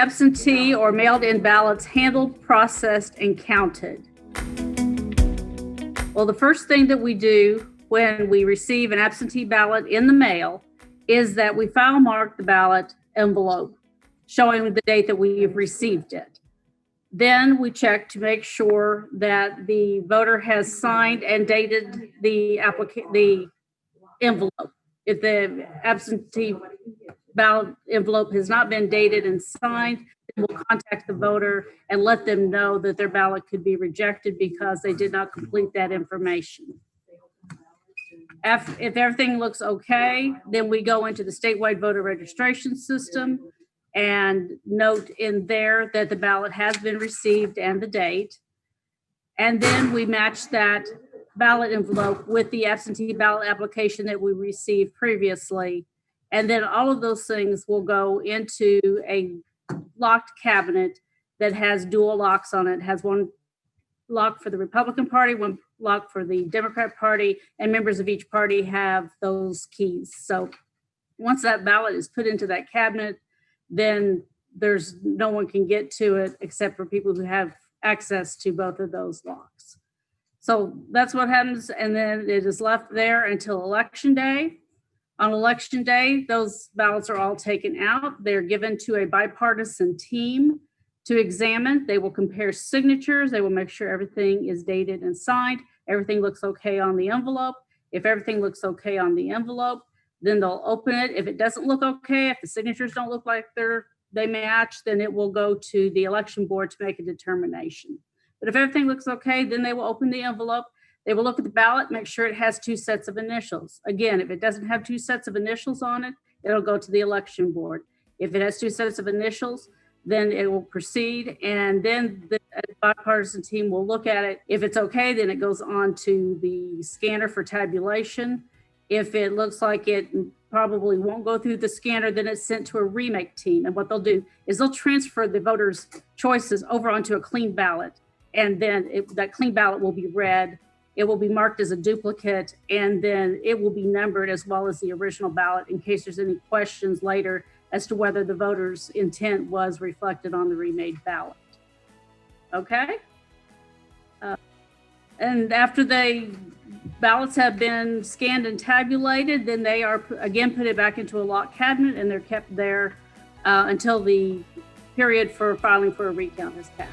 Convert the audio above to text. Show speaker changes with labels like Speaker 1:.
Speaker 1: absentee or mailed-in ballots handled, processed, and counted? Well, the first thing that we do when we receive an absentee ballot in the mail is that we file mark the ballot envelope showing the date that we've received it. Then we check to make sure that the voter has signed and dated the envelope. If the absentee ballot envelope has not been dated and signed, we'll contact the voter and let them know that their ballot could be rejected because they did not complete that information. If everything looks okay, then we go into the statewide voter registration system and note in there that the ballot has been received and the date. And then we match that ballot envelope with the absentee ballot application that we received previously. And then all of those things will go into a locked cabinet that has dual locks on it. It has one lock for the Republican Party, one lock for the Democrat Party, and members of each party have those keys. So once that ballot is put into that cabinet, then there's no one can get to it except for people who have access to both of those locks. So that's what happens. And then it is left there until election day. On election day, those ballots are all taken out. They're given to a bipartisan team to examine. They will compare signatures. They will make sure everything is dated and signed. Everything looks okay on the envelope. If everything looks okay on the envelope, then they'll open it. If it doesn't look okay, if the signatures don't look like they match, then it will go to the election board to make a determination. But if everything looks okay, then they will open the envelope. They will look at the ballot, make sure it has 2 sets of initials. Again, if it doesn't have 2 sets of initials on it, it'll go to the election board. If it has 2 sets of initials, then it will proceed. And then the bipartisan team will look at it. If it's okay, then it goes on to the scanner for tabulation. If it looks like it probably won't go through the scanner, then it's sent to a remake team. And what they'll do is they'll transfer the voters' choices over onto a clean ballot. And then that clean ballot will be read. It will be marked as a duplicate, and then it will be numbered as well as the original ballot in case there's any questions later as to whether the voter's intent was reflected on the remade ballot. Okay? And after the ballots have been scanned and tabulated, then they are again put it back into a locked cabinet, and they're kept there until the period for filing for a recount has passed.